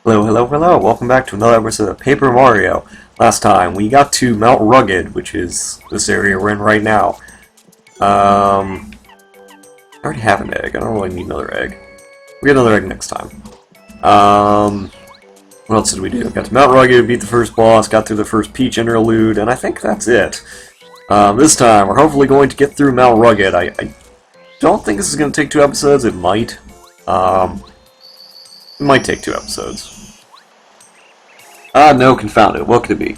Hello, hello, hello! Welcome back to another episode of Paper Mario. Last time, we got to Mount Rugged, which is this area we're in right now. I already have an egg. I don't really need another egg. We get another egg next time. What else did we do? Got to Mount Rugged, beat the first boss, got through the first Peach interlude, and I think that's it. This time, we're hopefully going to get through Mount Rugged. I don't think this is going to take 2 episodes. It might. It might take 2 episodes. No, confound it. What could it be?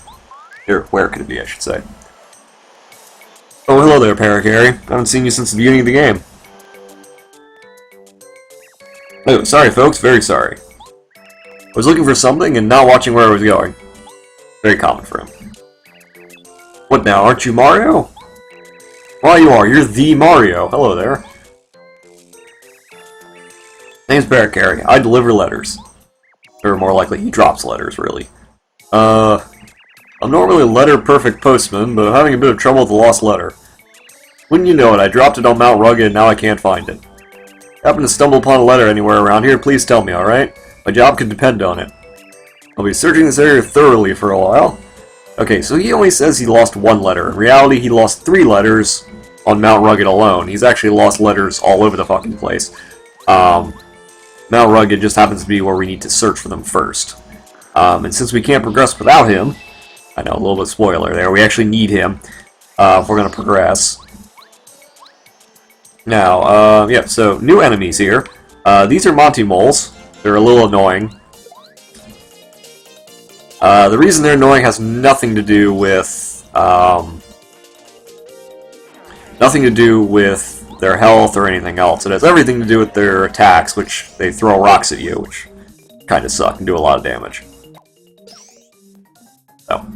Or, where could it be, I should say. Oh, hello there, Paracary. I haven't seen you since the beginning of the game. Oh, sorry, folks. Very sorry. I was looking for something and not watching where I was going. Very common for him. What now? Aren't you Mario? Well, you are. You're the Mario. Hello there. Name's Paracary. I deliver letters. Or more likely, he drops letters, really. I'm normally a letter-perfect postman, but I'm having a bit of trouble with the lost letter. Wouldn't you know it, I dropped it on Mount Rugged and now I can't find it. If you happen to stumble upon a letter anywhere around here, please tell me, alright? My job could depend on it. I'll be searching this area thoroughly for a while. Okay, so he only says he lost 1 letter. In reality, he lost 3 letters on Mount Rugged alone. He's actually lost letters all over the fucking place. Mount Rugged just happens to be where we need to search for them first. And since we can't progress without him, I know, a little bit of spoiler there, we actually need him if we're going to progress. Now, yeah, so new enemies here. These are Monty Moles. They're a little annoying. The reason they're annoying has nothing to do with their health or anything else. It has everything to do with their attacks, which they throw rocks at you, which kind of suck and do a lot of damage. So,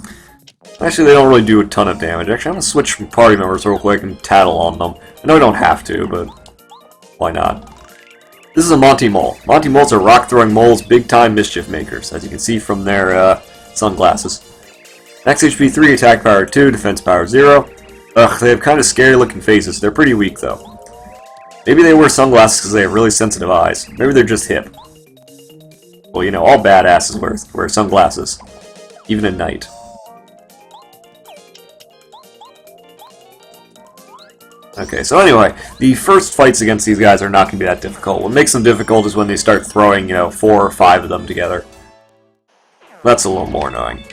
actually, they don't really do a ton of damage. Actually, I'm going to switch from party members real quick and tattle on them. I know I don't have to, but why not? This is a Monty Mole. Monty Moles are rock-throwing moles, big-time mischief makers, as you can see from their sunglasses. Max HP 3, attack power 2, defense power 0. Ugh, they have kind of scary-looking faces. They're pretty weak, though. Maybe they wear sunglasses because they have really sensitive eyes. Maybe they're just hip. Well, you know, all badasses wear sunglasses. Even at night. Okay, so anyway, the first fights against these guys are not going to be that difficult. What makes them difficult is when they start throwing, you know, 4 or 5 of them together. That's a little more annoying.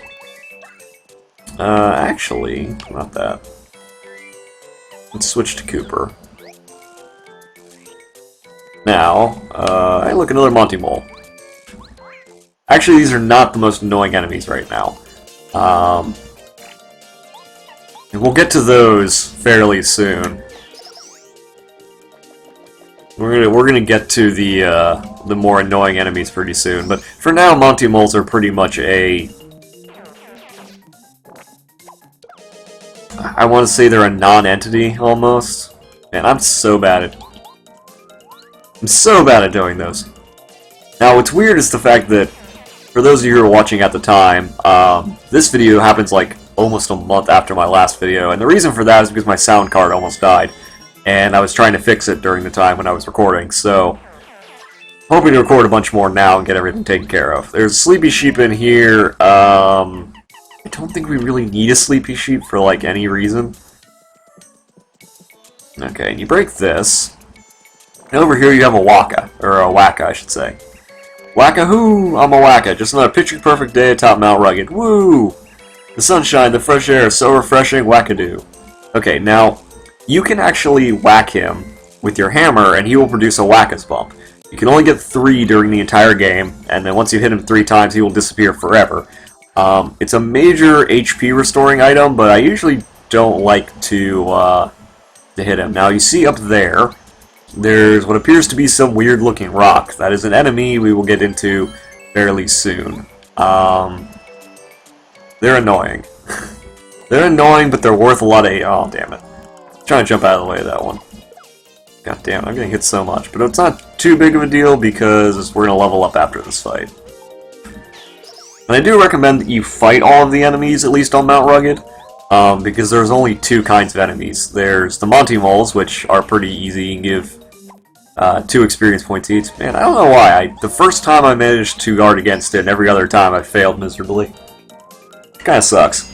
Actually, not that. Let's switch to Cooper. Now, hey, look, another Monty Mole. Actually, these are not the most annoying enemies right now. And we'll get to those fairly soon. We're gonna get to the more annoying enemies pretty soon. But for now, Monty Moles are pretty much I want to say they're a non-entity almost. Man, I'm so bad at doing those. Now, what's weird is the fact that, for those of you who were watching at the time, this video happens like almost a month after my last video, and the reason for that is because my sound card almost died, and I was trying to fix it during the time when I was recording, so hoping to record a bunch more now and get everything taken care of. There's a Sleepy Sheep in here. I don't think we really need a Sleepy Sheep for like any reason. Okay, and you break this, and over here you have a Waka, or a Waka I should say. Waka-hoo! I'm a Waka. Just another picture-perfect day atop Mount Rugged. Woo! The sunshine, the fresh air is so refreshing. Wackadoo. Okay, now, you can actually whack him with your hammer, and he will produce a Wacka's Bump. You can only get 3 during the entire game, and then once you hit him 3 times, he will disappear forever. It's a major HP restoring item, but I usually don't like to hit him. Now, you see up there, there's what appears to be some weird-looking rock. That is an enemy we will get into fairly soon. They're annoying. They're annoying, but they're worth a lot of... Oh, damn it. I'm trying to jump out of the way of that one. God damn it, I'm getting hit so much. But it's not too big of a deal because we're going to level up after this fight. And I do recommend that you fight all of the enemies, at least on Mount Rugged. Because there's only 2 kinds of enemies. There's the Monty Moles, which are pretty easy. You can give 2 experience points each. Man, I don't know why. The first time I managed to guard against it, and every other time I failed miserably. It kind of sucks.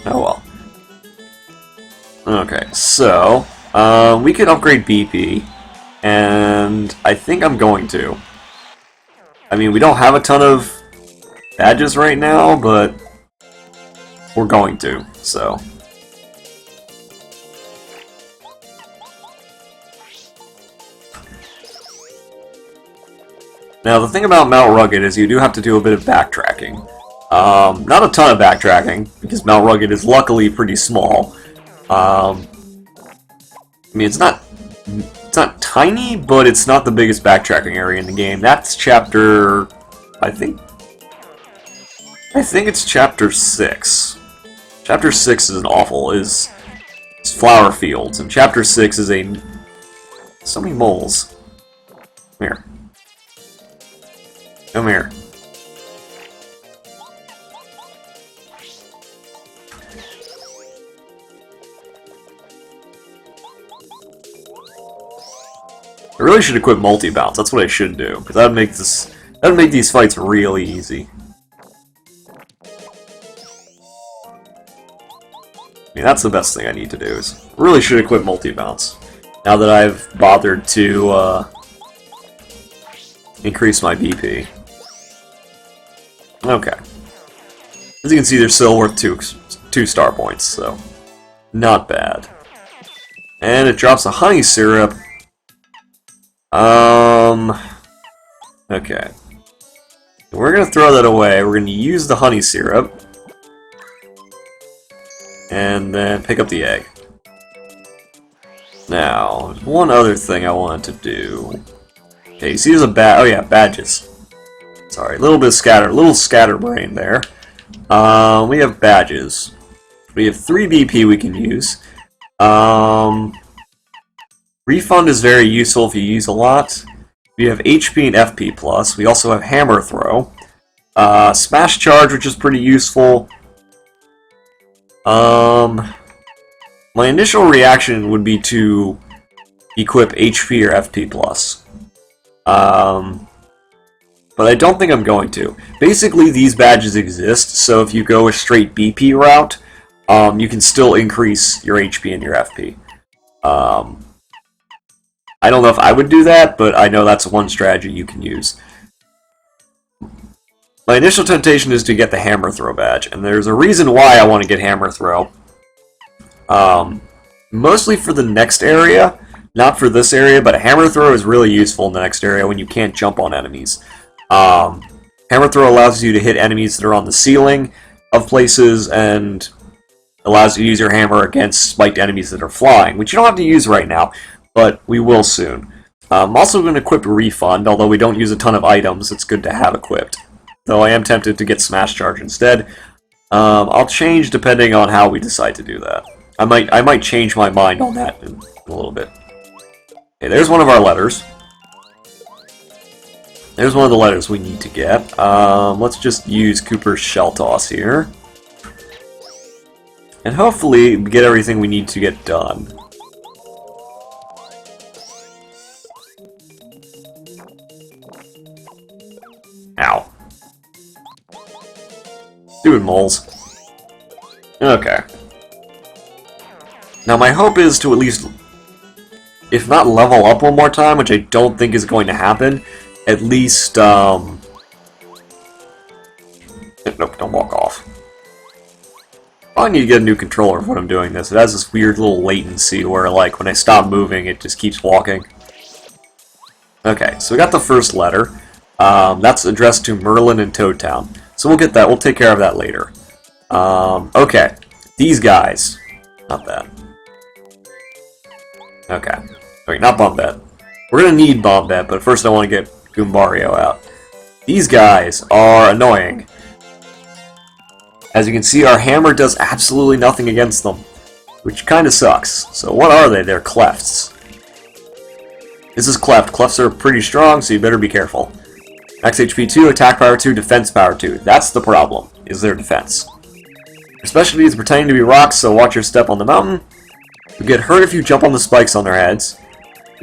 Oh well. Okay, so we could upgrade BP, and I think I'm going to. I mean, we don't have a ton of badges right now, but we're going to, so. Now, the thing about Mount Rugged is you do have to do a bit of backtracking. Not a ton of backtracking, because Mount Rugged is luckily pretty small. I mean, it's not tiny, but it's not the biggest backtracking area in the game. That's chapter, I think it's chapter 6. Chapter 6 is is flower fields, and chapter 6 is so many moles. Come here. Come here. I really should equip multi-bounce. That's what I should do, because that would make these fights really easy. I mean, that's the best thing I need to do. Is really should equip multi-bounce. Now that I've bothered to increase my BP. Okay. As you can see, they're still worth two star points, so not bad. And it drops a honey syrup. Okay. We're gonna throw that away. We're gonna use the honey syrup. And then pick up the egg. Now, there's one other thing I wanted to do. Okay, you see there's a oh yeah, badges. Sorry, a little scatterbrain there. We have badges. We have 3 BP we can use. Refund is very useful if you use a lot. We have HP and FP plus. We also have Hammer Throw. Smash Charge, which is pretty useful. My initial reaction would be to equip HP or FP plus. But I don't think I'm going to. Basically, these badges exist, so if you go a straight BP route, you can still increase your HP and your FP. I don't know if I would do that, but I know that's one strategy you can use. My initial temptation is to get the Hammer Throw badge, and there's a reason why I want to get Hammer Throw. Mostly for the next area, not for this area, but a Hammer Throw is really useful in the next area when you can't jump on enemies. Hammer Throw allows you to hit enemies that are on the ceiling of places, and allows you to use your hammer against spiked enemies that are flying, which you don't have to use right now, but we will soon. I'm also going to equip Refund, although we don't use a ton of items, it's good to have equipped. Though I am tempted to get Smash Charge instead. I'll change depending on how we decide to do that. I might change my mind on that in a little bit. Okay, there's one of our letters. There's one of the letters we need to get. Let's just use Cooper's Shell Toss here. And hopefully get everything we need to get done. Ow. Stupid moles. Okay. Now my hope is to at least, if not level up one more time, which I don't think is going to happen, at least, nope, don't walk off. I need to get a new controller when I'm doing this. It has this weird little latency where, like, when I stop moving, it just keeps walking. Okay, so we got the first letter. That's addressed to Merlin and Toad Town. So we'll get that. We'll take care of that later. Okay. These guys. Not that. Okay. Wait, not Bombette. We're going to need Bombette, but first I want to get Goombario out. These guys are annoying. As you can see, our hammer does absolutely nothing against them, which kind of sucks. So what are they? They're Clefts. This is Cleft. Clefts are pretty strong, so you better be careful. Max HP 2, attack power 2, defense power 2. That's the problem, is their defense. Their specialty is pretending to be rocks, so watch your step on the mountain. You get hurt if you jump on the spikes on their heads.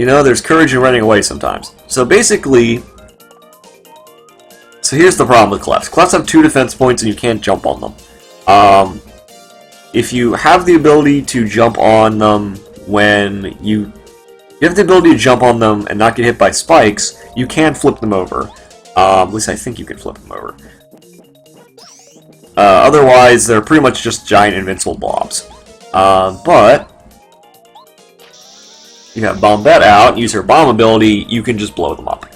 You know, there's courage in running away sometimes. So basically, so here's the problem with clefts. Clefts have 2 defense points and you can't jump on them. If you have the ability to jump on them when you have the ability to jump on them and not get hit by spikes, you can flip them over. At least I think you can flip them over. Otherwise, they're pretty much just giant invincible blobs. But you have Bombette out, use her bomb ability, you can just blow them up.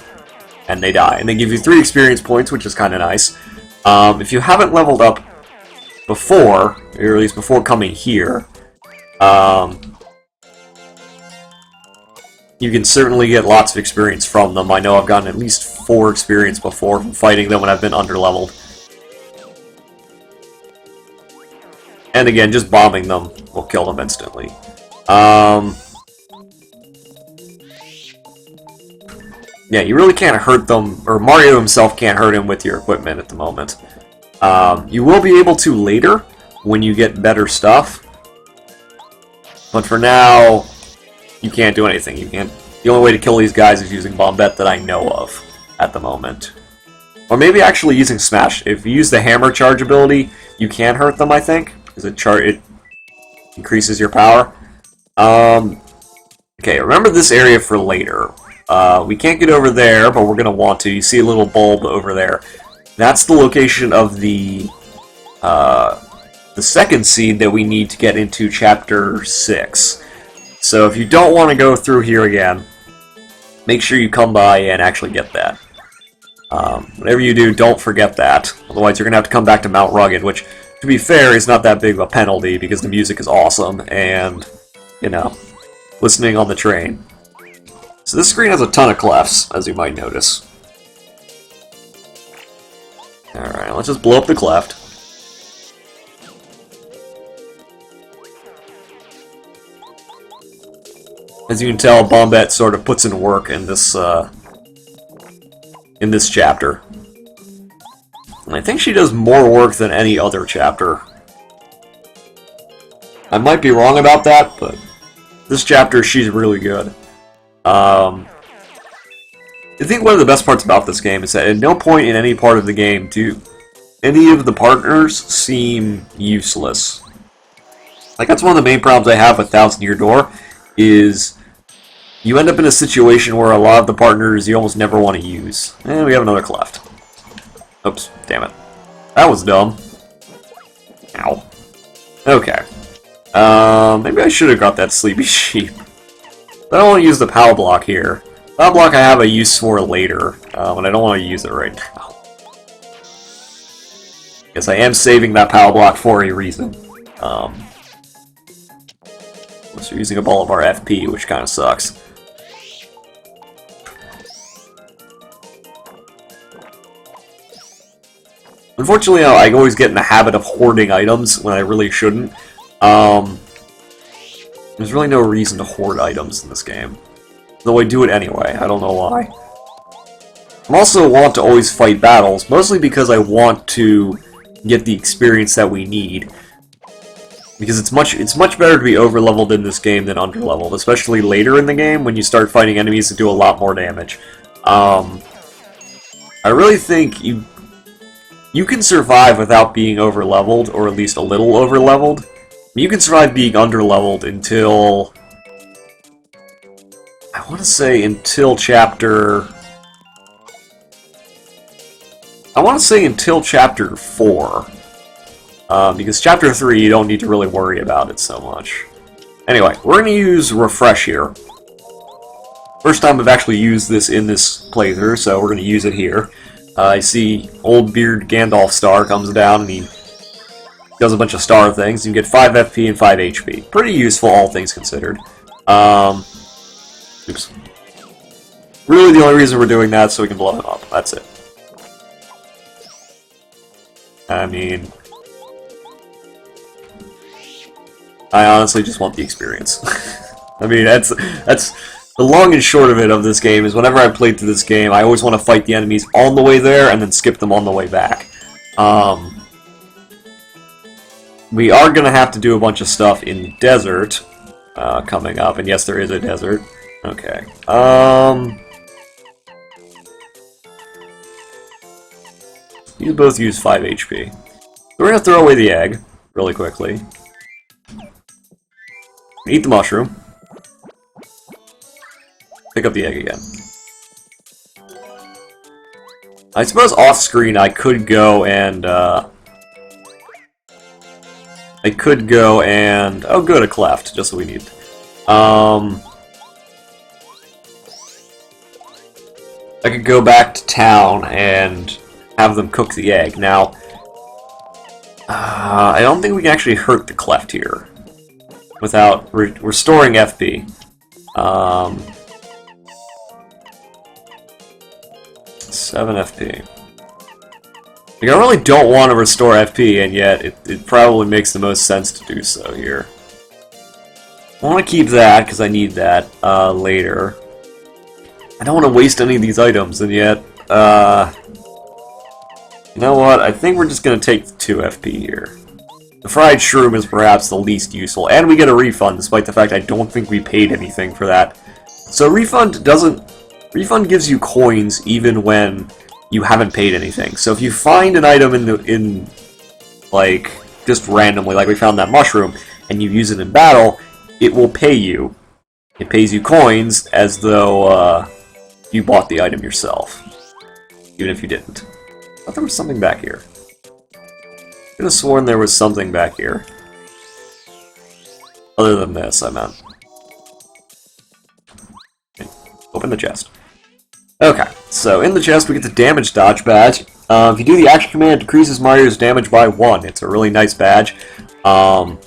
And they die. And they give you 3 experience points, which is kind of nice. If you haven't leveled up before, or at least before coming here, you can certainly get lots of experience from them. I know I've gotten at least 4 experience before from fighting them when I've been underleveled. And again, just bombing them will kill them instantly. Yeah, you really can't hurt them, or Mario himself can't hurt him with your equipment at the moment. You will be able to later, when you get better stuff. But for now, you can't do anything. You can't. The only way to kill these guys is using Bombette that I know of at the moment. Or maybe actually using Smash. If you use the hammer charge ability, you can hurt them, I think. Because it increases your power. Okay, remember this area for later. We can't get over there, but we're going to want to. You see a little bulb over there. That's the location of the second seed that we need to get into Chapter 6. So if you don't want to go through here again, make sure you come by and actually get that. Whatever you do, don't forget that. Otherwise you're going to have to come back to Mount Rugged, which, to be fair, is not that big of a penalty because the music is awesome and, you know, listening on the train. So this screen has a ton of clefts, as you might notice. Alright, let's just blow up the cleft. As you can tell, Bombette sort of puts in work in this chapter. And I think she does more work than any other chapter. I might be wrong about that, but this chapter, she's really good. I think one of the best parts about this game is that at no point in any part of the game do any of the partners seem useless. Like, that's one of the main problems I have with Thousand Year Door, is you end up in a situation where a lot of the partners you almost never want to use. And we have another cleft. Oops, damn it. That was dumb. Ow. Okay. Maybe I should have got that Sleepy Sheep. I don't want to use the power block here. Power block I have a use for later, and I don't want to use it right now. Guess I am saving that power block for a reason. So we're using up all of our FP, which kind of sucks. Unfortunately, I always get in the habit of hoarding items when I really shouldn't. There's really no reason to hoard items in this game. Though I do it anyway, I don't know why. I also want to always fight battles, mostly because I want to get the experience that we need. Because it's much better to be overleveled in this game than underleveled, especially later in the game when you start fighting enemies that do a lot more damage. I really think you can survive without being overleveled, or at least a little overleveled. You can survive being underleveled until, I want to say until chapter 4. Because chapter 3 you don't need to really worry about it so much. Anyway, we're going to use Refresh here. First time I've actually used this in this playthrough, so we're going to use it here. I see Old Beard Gandalf Star comes down and he does a bunch of star things. You can get 5 FP and 5 HP. Pretty useful, all things considered. Oops. Really, the only reason we're doing that is so we can blow him up. That's it. I mean, I honestly just want the experience. I mean, that's the long and short of it of this game is whenever I played through this game, I always want to fight the enemies on the way there and then skip them on the way back. We are going to have to do a bunch of stuff in the desert coming up, and yes, there is a desert. Okay. You both use 5 HP. So we're gonna throw away the egg really quickly. Eat the mushroom. Pick up the egg again. I suppose off screen I could go and oh good, a cleft, just what we need. I could go back to town and have them cook the egg. Now, I don't think we can actually hurt the cleft here without restoring FP. 7 FP. Like, I really don't want to restore FP, and yet it probably makes the most sense to do so here. I want to keep that, because I need that later. I don't want to waste any of these items, and yet, you know what? I think we're just going to take 2 FP here. The fried shroom is perhaps the least useful, and we get a refund, despite the fact I don't think we paid anything for that. So refund gives you coins even when you haven't paid anything. So if you find an item in like, just randomly, like we found that mushroom, and you use it in battle, it will pay you. It pays you coins as though you bought the item yourself, even if you didn't. I thought there was something back here. I could have sworn there was something back here. Other than this, I meant. Okay. Open the chest. Okay, so in the chest we get the damage dodge badge. If you do the action command, it decreases Mario's damage by 1. It's a really nice badge. Will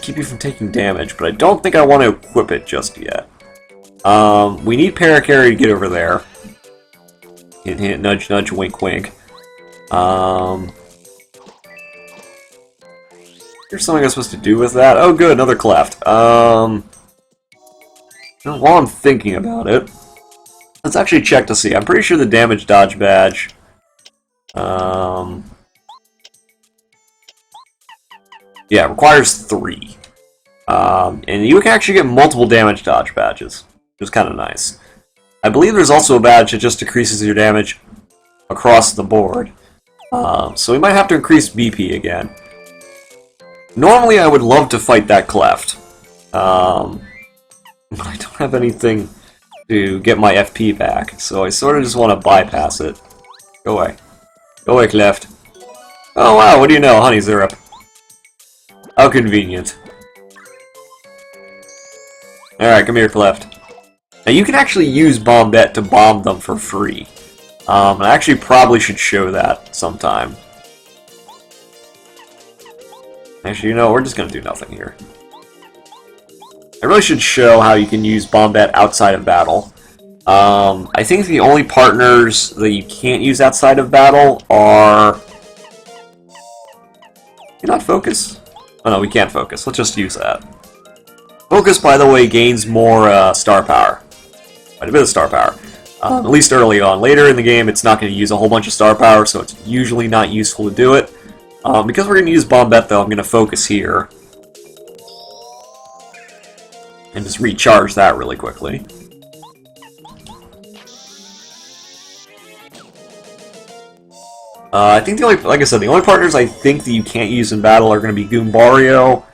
keep you from taking damage, but I don't think I want to equip it just yet. We need Paracarry to get over there. Hint, hint, nudge, nudge, wink, wink. Here's something I'm supposed to do with that. Oh, good, another cleft. While I'm thinking about it, let's actually check to see. I'm pretty sure the damage dodge badge. Yeah, it requires 3. And you can actually get multiple damage dodge badges, which is kind of nice. I believe there's also a badge that just decreases your damage across the board. So we might have to increase BP again. Normally I would love to fight that cleft. But I don't have anything to get my FP back, so I sort of just want to bypass it. Go away. Go away, cleft. Oh wow, what do you know? Honey syrup. How convenient. Alright, come here, cleft. Now you can actually use Bombette to bomb them for free. I actually probably should show that sometime. Actually, you know, we're just going to do nothing here. I really should show how you can use Bombette outside of battle. I think the only partners that you can't use outside of battle are... Can you not focus? Oh no, we can't focus. Let's just use that. Focus, by the way, gains more star power. Quite a bit of star power. At least early on. Later in the game, it's not going to use a whole bunch of star power, so it's usually not useful to do it. Because we're going to use Bombette, though, I'm going to focus here. And just recharge that really quickly. I think the only, like I said, the only partners I think that you can't use in battle are going to be Goombario,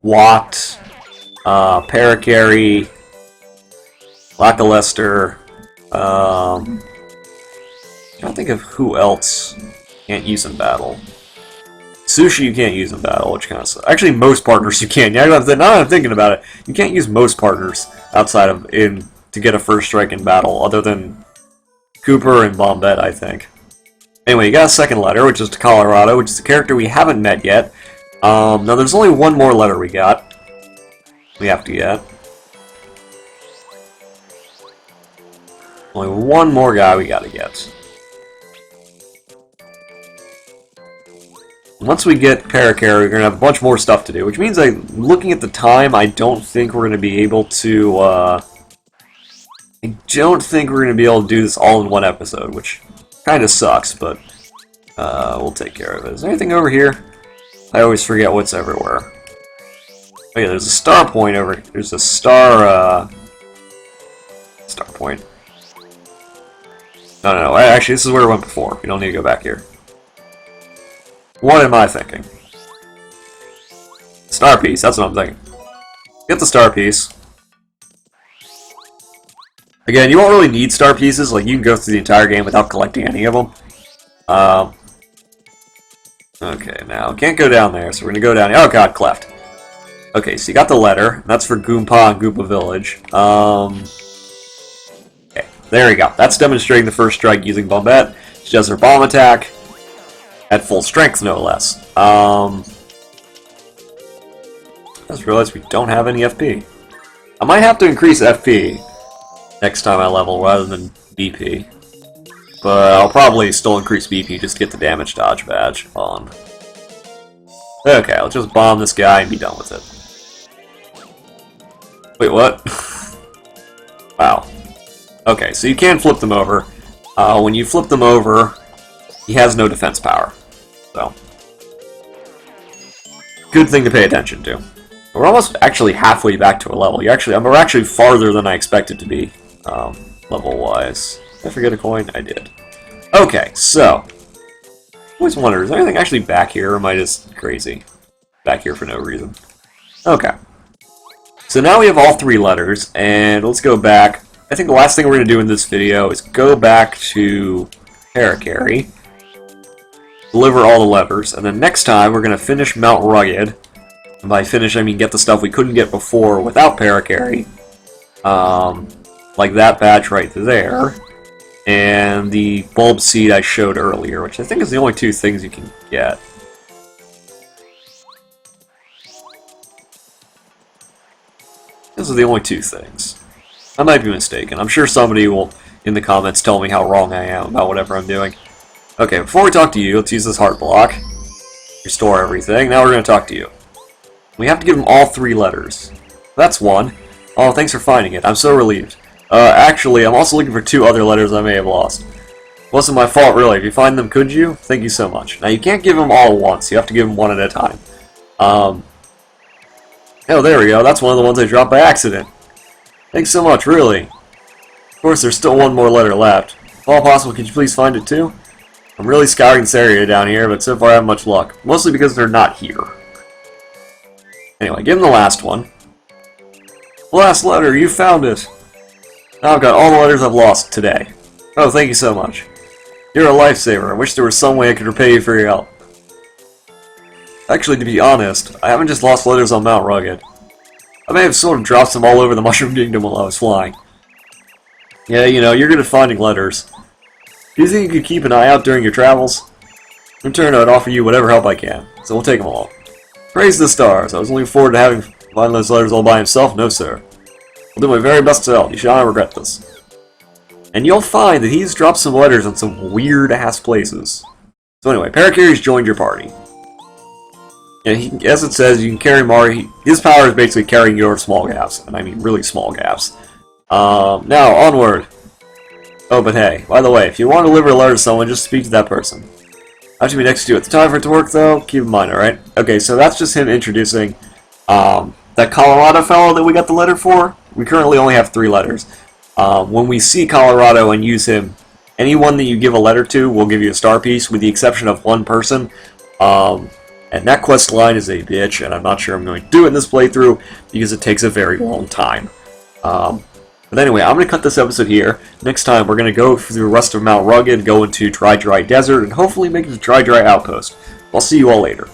Watt, Paracarry, Lackluster. I don't think of who else can't use in battle. Sushi you can't use in battle, which kind of sucks. Actually, most partners you can. Yeah, now that I'm thinking about it, you can't use most partners outside of to get a first strike in battle, other than Cooper and Bombette, I think. Anyway, you got a second letter, which is to Colorado, which is a character we haven't met yet. Now, there's only one more letter we have to get. Only one more guy we gotta get. Once we get Paracarry, we're going to have a bunch more stuff to do, which means, looking at the time, I don't think we're going to be able to, do this all in one episode, which kind of sucks, but we'll take care of it. Is there anything over here? I always forget what's everywhere. Oh yeah, there's a star point over... There's a star, Start point. No. Actually, this is where we went before. We don't need to go back here. What am I thinking? Star piece. That's what I'm thinking. Get the star piece. Again, you won't really need star pieces. Like, you can go through the entire game without collecting any of them. Okay, now, can't go down there, so we're gonna go down here. Oh god, cleft. Okay, so you got the letter. That's for Goompa and Goopa Village. Okay, there we go. That's demonstrating the first strike using Bombette. She does her bomb attack. At full strength, no less. I just realized we don't have any FP. I might have to increase FP next time I level rather than BP. But I'll probably still increase BP just to get the damage dodge badge on. Okay, let's just bomb this guy and be done with it. Wait, what? Wow. Okay, so you can flip them over. When you flip them over, he has no defense power. So, good thing to pay attention to. We're almost actually halfway back to a level. We're actually farther than I expected to be, level-wise. Did I forget a coin? I did. Okay, so, always wonder, is there anything actually back here, or am I just crazy? Back here for no reason. Okay. So now we have all 3 letters, and let's go back. I think the last thing we're going to do in this video is go back to Parakarry, deliver all the letters, and then next time we're going to finish Mount Rugged. And by finish, I mean get the stuff we couldn't get before without Parakarry. Like that badge right there. And the bulb seed I showed earlier, which I think is the only 2 things you can get. Those are the only 2 things. I might be mistaken. I'm sure somebody will, in the comments, tell me how wrong I am about whatever I'm doing. Okay, before we talk to you, let's use this heart block. Restore everything. Now we're going to talk to you. We have to give them all 3 letters. That's 1. Oh, thanks for finding it. I'm so relieved. Actually, I'm also looking for 2 other letters I may have lost. Wasn't my fault, really. If you find them, could you? Thank you so much. Now, you can't give them all at once. You have to give them one at a time. Oh, there we go. That's one of the ones I dropped by accident. Thanks so much, really. Of course, there's still 1 more letter left. If all possible, could you please find it, too? I'm really scouring this area down here, but so far I haven't much luck. Mostly because they're not here. Anyway, give them the last one. Last letter, you found it! Now I've got all the letters I've lost today. Oh, thank you so much. You're a lifesaver. I wish there was some way I could repay you for your help. Actually, to be honest, I haven't just lost letters on Mount Rugged. I may have sort of dropped them all over the Mushroom Kingdom while I was flying. Yeah, you know, you're good at finding letters. Do you think you could keep an eye out during your travels? In return, I'd offer you whatever help I can, so we'll take them all. Praise the stars. I was looking forward to having find those letters all by himself. No, sir. I'll do my very best to help. You shall not regret this. And you'll find that he's dropped some letters in some weird-ass places. So anyway, Parakarry's joined your party. And as it says, you can carry Mari. His power is basically carrying you over small gaps. And I mean really small gaps. Now, onward. Oh, but hey, by the way, if you want to deliver a letter to someone, just speak to that person. I have to be next to you at the time for it to work, though. Keep in mind, alright? Okay, so that's just him introducing that Colorado fellow that we got the letter for. We currently only have 3 letters. When we see Colorado and use him, anyone that you give a letter to will give you a star piece, with the exception of 1 person. And that quest line is a bitch, and I'm not sure I'm going to do it in this playthrough, because it takes a very long time. But anyway, I'm going to cut this episode here. Next time, we're going to go through the rest of Mount Rugged, go into Dry Desert, and hopefully make it to Dry Outpost. I'll see you all later.